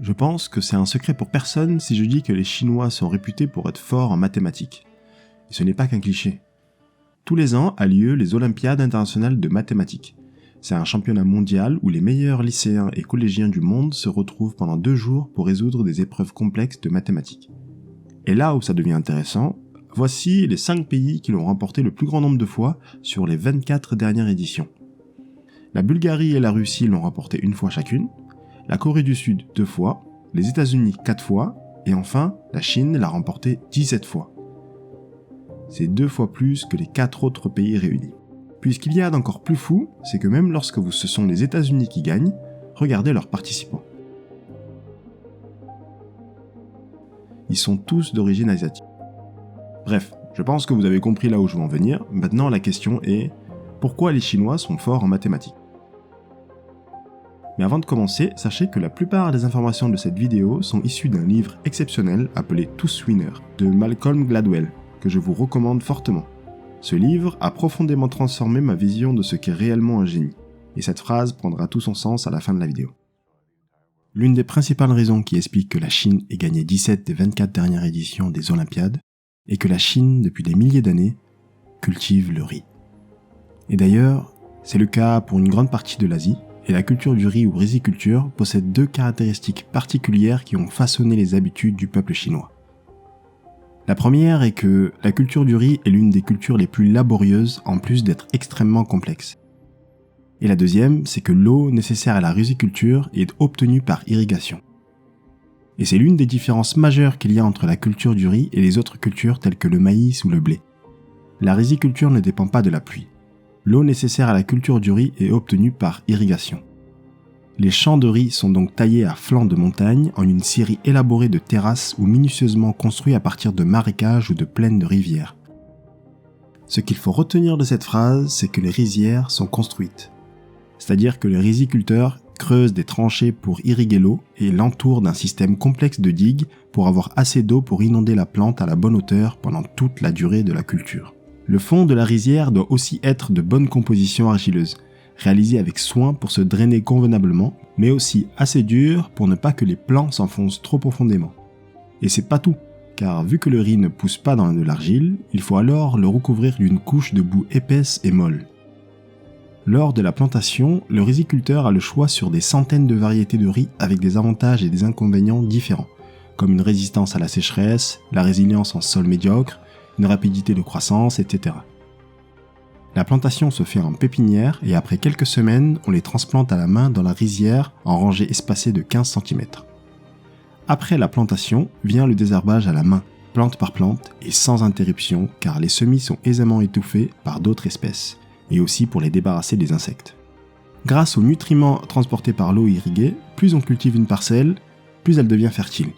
Je pense que c'est un secret pour personne si je dis que les Chinois sont réputés pour être forts en mathématiques. Et ce n'est pas qu'un cliché. Tous les ans a lieu les Olympiades internationales de mathématiques. C'est un championnat mondial où les meilleurs lycéens et collégiens du monde se retrouvent pendant 2 jours pour résoudre des épreuves complexes de mathématiques. Et là où ça devient intéressant, voici les 5 pays qui l'ont remporté le plus grand nombre de fois sur les 24 dernières éditions. La Bulgarie et la Russie l'ont remporté 1 fois chacune, la Corée du Sud 2 fois, les États-Unis 4 fois, et enfin, la Chine l'a remporté 17 fois. C'est 2 fois plus que les 4 autres pays réunis. Puis ce qu'il y a d'encore plus fou, c'est que même lorsque ce sont les États-Unis qui gagnent, regardez leurs participants. Ils sont tous d'origine asiatique. Bref, je pense que vous avez compris là où je veux en venir. Maintenant, la question est, pourquoi les Chinois sont forts en mathématiques ? Mais avant de commencer, sachez que la plupart des informations de cette vidéo sont issues d'un livre exceptionnel appelé Tous Winners de Malcolm Gladwell, que je vous recommande fortement. Ce livre a profondément transformé ma vision de ce qu'est réellement un génie, et cette phrase prendra tout son sens à la fin de la vidéo. L'une des principales raisons qui explique que la Chine ait gagné 17 des 24 dernières éditions des Olympiades est que la Chine, depuis des milliers d'années, cultive le riz. Et d'ailleurs, c'est le cas pour une grande partie de l'Asie, et la culture du riz ou riziculture possède 2 caractéristiques particulières qui ont façonné les habitudes du peuple chinois. La première est que la culture du riz est l'une des cultures les plus laborieuses en plus d'être extrêmement complexe. Et la deuxième, c'est que l'eau nécessaire à la riziculture est obtenue par irrigation. Et c'est l'une des différences majeures qu'il y a entre la culture du riz et les autres cultures telles que le maïs ou le blé. La riziculture ne dépend pas de la pluie. L'eau nécessaire à la culture du riz est obtenue par irrigation. Les champs de riz sont donc taillés à flanc de montagne en une série élaborée de terrasses ou minutieusement construits à partir de marécages ou de plaines de rivières. Ce qu'il faut retenir de cette phrase, c'est que les rizières sont construites. C'est-à-dire que les riziculteurs creusent des tranchées pour irriguer l'eau et l'entourent d'un système complexe de digues pour avoir assez d'eau pour inonder la plante à la bonne hauteur pendant toute la durée de la culture. Le fond de la rizière doit aussi être de bonne composition argileuse, réalisé avec soin pour se drainer convenablement, mais aussi assez dur pour ne pas que les plants s'enfoncent trop profondément. Et c'est pas tout, car vu que le riz ne pousse pas dans de l'argile, il faut alors le recouvrir d'une couche de boue épaisse et molle. Lors de la plantation, le riziculteur a le choix sur des centaines de variétés de riz avec des avantages et des inconvénients différents, comme une résistance à la sécheresse, la résilience en sol médiocre, une rapidité de croissance, etc. La plantation se fait en pépinière et après quelques semaines, on les transplante à la main dans la rizière en rangées espacées de 15 cm. Après la plantation, vient le désherbage à la main, plante par plante et sans interruption car les semis sont aisément étouffés par d'autres espèces, et aussi pour les débarrasser des insectes. Grâce aux nutriments transportés par l'eau irriguée, plus on cultive une parcelle, plus elle devient fertile.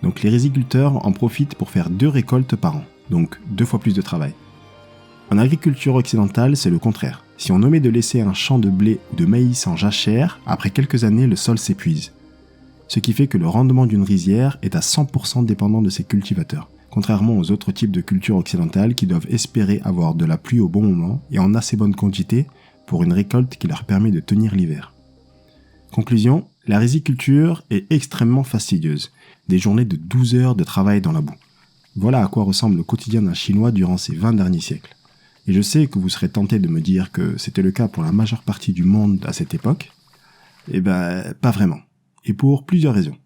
Donc les riziculteurs en profitent pour faire 2 récoltes par an, donc 2 fois plus de travail. En agriculture occidentale, c'est le contraire. Si on omet de laisser un champ de blé ou de maïs en jachère, après quelques années, le sol s'épuise. Ce qui fait que le rendement d'une rizière est à 100% dépendant de ses cultivateurs, contrairement aux autres types de cultures occidentales qui doivent espérer avoir de la pluie au bon moment et en assez bonne quantité pour une récolte qui leur permet de tenir l'hiver. Conclusion, la riziculture est extrêmement fastidieuse, des journées de 12 heures de travail dans la boue. Voilà à quoi ressemble le quotidien d'un Chinois durant ces 20 derniers siècles. Et je sais que vous serez tenté de me dire que c'était le cas pour la majeure partie du monde à cette époque. Eh ben, pas vraiment. Et pour plusieurs raisons.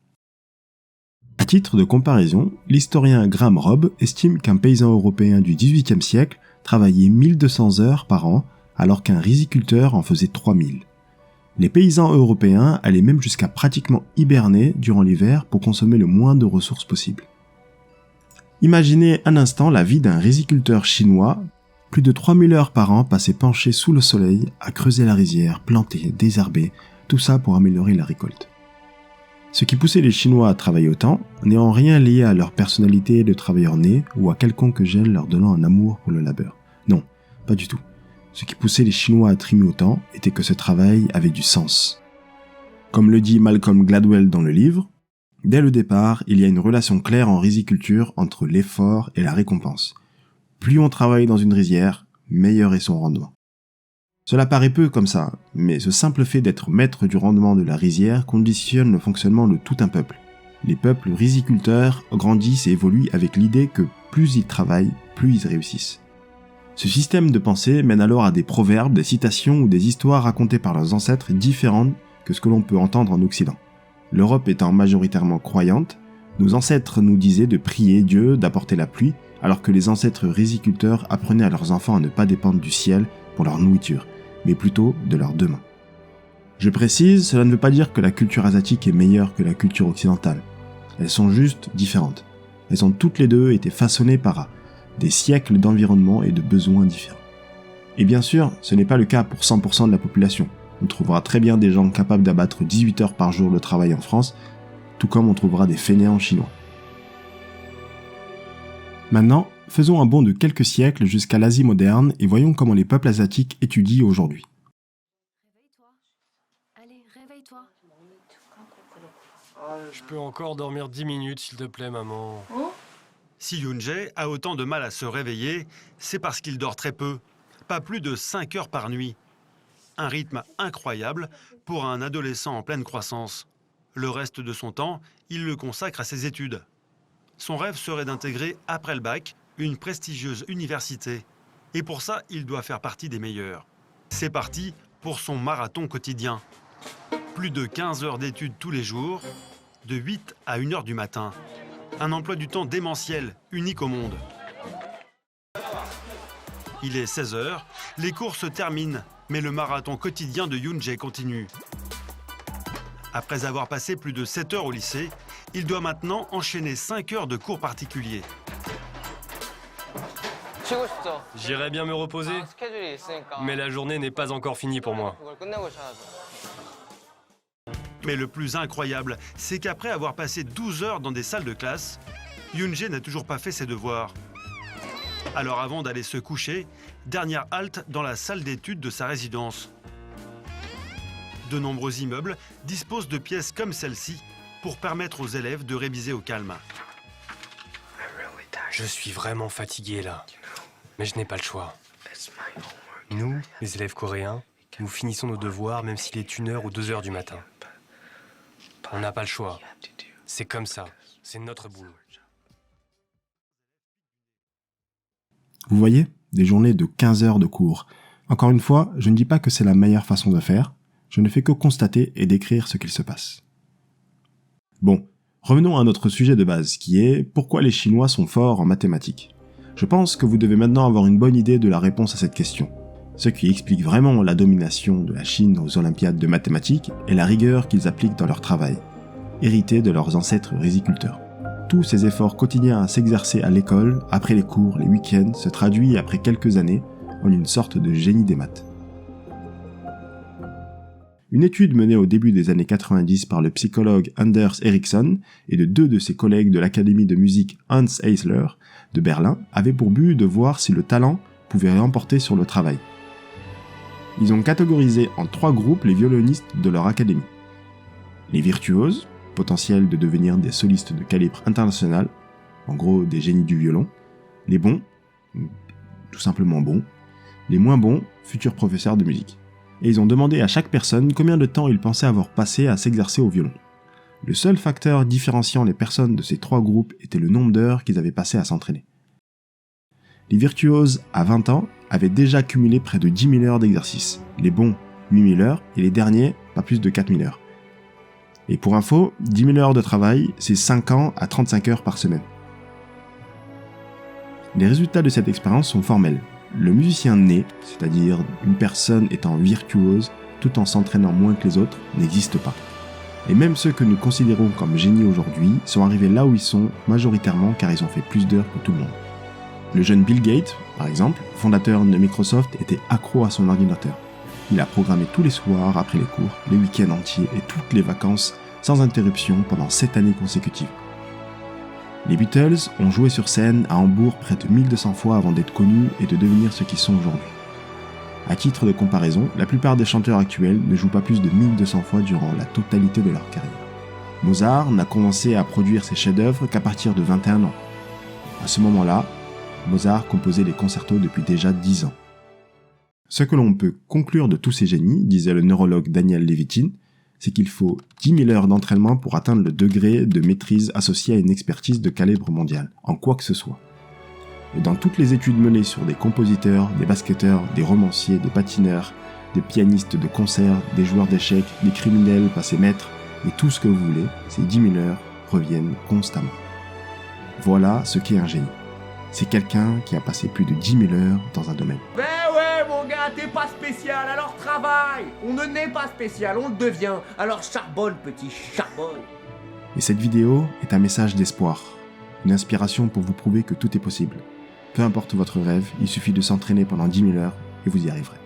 À titre de comparaison, l'historien Graham Robb estime qu'un paysan européen du XVIIIe siècle travaillait 1200 heures par an, alors qu'un riziculteur en faisait 3000. Les paysans européens allaient même jusqu'à pratiquement hiberner durant l'hiver pour consommer le moins de ressources possible. Imaginez un instant la vie d'un riziculteur chinois. Plus de 3000 heures par an passées penchées sous le soleil à creuser la rizière, planter, désherber, tout ça pour améliorer la récolte. Ce qui poussait les Chinois à travailler autant n'est en rien lié à leur personnalité de travailleurs nés ou à quelconque gène leur donnant un amour pour le labeur. Non, pas du tout. Ce qui poussait les Chinois à trimer autant était que ce travail avait du sens. Comme le dit Malcolm Gladwell dans le livre, dès le départ, il y a une relation claire en riziculture entre l'effort et la récompense. Plus on travaille dans une rizière, meilleur est son rendement. Cela paraît peu comme ça, mais ce simple fait d'être maître du rendement de la rizière conditionne le fonctionnement de tout un peuple. Les peuples riziculteurs grandissent et évoluent avec l'idée que plus ils travaillent, plus ils réussissent. Ce système de pensée mène alors à des proverbes, des citations ou des histoires racontées par leurs ancêtres différentes que ce que l'on peut entendre en Occident. L'Europe étant majoritairement croyante, nos ancêtres nous disaient de prier Dieu d'apporter la pluie, alors que les ancêtres riziculteurs apprenaient à leurs enfants à ne pas dépendre du ciel pour leur nourriture, mais plutôt de leurs deux mains. Je précise, cela ne veut pas dire que la culture asiatique est meilleure que la culture occidentale. Elles sont juste différentes. Elles ont toutes les deux été façonnées par des siècles d'environnement et de besoins différents. Et bien sûr, ce n'est pas le cas pour 100% de la population. On trouvera très bien des gens capables d'abattre 18 heures par jour de travail en France, tout comme on trouvera des fainéants chinois. Maintenant, faisons un bond de quelques siècles jusqu'à l'Asie moderne et voyons comment les peuples asiatiques étudient aujourd'hui. Réveille-toi. Je peux encore dormir 10 minutes, s'il te plaît, maman. Si Yoon-jae a autant de mal à se réveiller, c'est parce qu'il dort très peu, pas plus de 5 heures par nuit. Un rythme incroyable pour un adolescent en pleine croissance. Le reste de son temps, il le consacre à ses études. Son rêve serait d'intégrer, après le bac, une prestigieuse université. Et pour ça, il doit faire partie des meilleurs. C'est parti pour son marathon quotidien. Plus de 15 heures d'études tous les jours, de 8 à 1 heure du matin. Un emploi du temps démentiel, unique au monde. Il est 16 heures, les cours se terminent, mais le marathon quotidien de Yoon-jae continue. Après avoir passé plus de 7 heures au lycée, il doit maintenant enchaîner 5 heures de cours particuliers. J'irais bien me reposer, mais la journée n'est pas encore finie pour moi. Mais le plus incroyable, c'est qu'après avoir passé 12 heures dans des salles de classe, Yoon-jae n'a toujours pas fait ses devoirs. Alors avant d'aller se coucher, dernière halte dans la salle d'études de sa résidence. De nombreux immeubles disposent de pièces comme celle-ci pour permettre aux élèves de réviser au calme. Je suis vraiment fatigué là, mais je n'ai pas le choix. Nous, les élèves coréens, nous finissons nos devoirs même s'il est 1 heure ou 2 heures du matin. On n'a pas le choix. C'est comme ça. C'est notre boulot. Vous voyez, des journées de 15 heures de cours. Encore une fois, je ne dis pas que c'est la meilleure façon de faire, je ne fais que constater et décrire ce qu'il se passe. Bon, revenons à notre sujet de base, qui est pourquoi les Chinois sont forts en mathématiques. Je pense que vous devez maintenant avoir une bonne idée de la réponse à cette question. Ce qui explique vraiment la domination de la Chine aux Olympiades de mathématiques est la rigueur qu'ils appliquent dans leur travail, hérité de leurs ancêtres riziculteurs. Tous ces efforts quotidiens à s'exercer à l'école, après les cours, les week-ends, se traduit après quelques années en une sorte de génie des maths. Une étude menée au début des années 90 par le psychologue Anders Ericsson et de 2 de ses collègues de l'académie de musique Hans Eisler de Berlin avait pour but de voir si le talent pouvait l'emporter sur le travail. Ils ont catégorisé en 3 groupes les violonistes de leur académie. Les virtuoses, potentiels de devenir des solistes de calibre international, en gros des génies du violon, les bons, tout simplement bons, les moins bons, futurs professeurs de musique. Et ils ont demandé à chaque personne combien de temps il pensait avoir passé à s'exercer au violon. Le seul facteur différenciant les personnes de ces 3 groupes était le nombre d'heures qu'ils avaient passé à s'entraîner. Les virtuoses, à 20 ans, avaient déjà cumulé près de 10 000 heures d'exercice, les bons 8 000 heures et les derniers pas plus de 4 000 heures. Et pour info, 10 000 heures de travail, c'est 5 ans à 35 heures par semaine. Les résultats de cette expérience sont formels. Le musicien né, c'est-à-dire une personne étant virtuose tout en s'entraînant moins que les autres, n'existe pas. Et même ceux que nous considérons comme génies aujourd'hui sont arrivés là où ils sont majoritairement car ils ont fait plus d'heures que tout le monde. Le jeune Bill Gates, par exemple, fondateur de Microsoft, était accro à son ordinateur. Il a programmé tous les soirs, après les cours, les week-ends entiers et toutes les vacances, sans interruption pendant 7 années consécutives. Les Beatles ont joué sur scène à Hambourg près de 1200 fois avant d'être connus et de devenir ce qu'ils sont aujourd'hui. À titre de comparaison, la plupart des chanteurs actuels ne jouent pas plus de 1200 fois durant la totalité de leur carrière. Mozart n'a commencé à produire ses chefs-d'œuvre qu'à partir de 21 ans. À ce moment-là, Mozart composait les concertos depuis déjà 10 ans. Ce que l'on peut conclure de tous ces génies, disait le neurologue Daniel Levitin, c'est qu'il faut 10 000 heures d'entraînement pour atteindre le degré de maîtrise associé à une expertise de calibre mondial, en quoi que ce soit. Et dans toutes les études menées sur des compositeurs, des basketteurs, des romanciers, des patineurs, des pianistes de concert, des joueurs d'échecs, des criminels passés maîtres, et tout ce que vous voulez, ces 10 000 heures reviennent constamment. Voilà ce qu'est un génie. C'est quelqu'un qui a passé plus de 10 000 heures dans un domaine. Ben ouais mon gars, t'es pas spécial, alors travaille. On ne naît pas spécial, on le devient. Alors charbonne petit, charbonne. Et cette vidéo est un message d'espoir, une inspiration pour vous prouver que tout est possible. Peu importe votre rêve, il suffit de s'entraîner pendant 10 000 heures et vous y arriverez.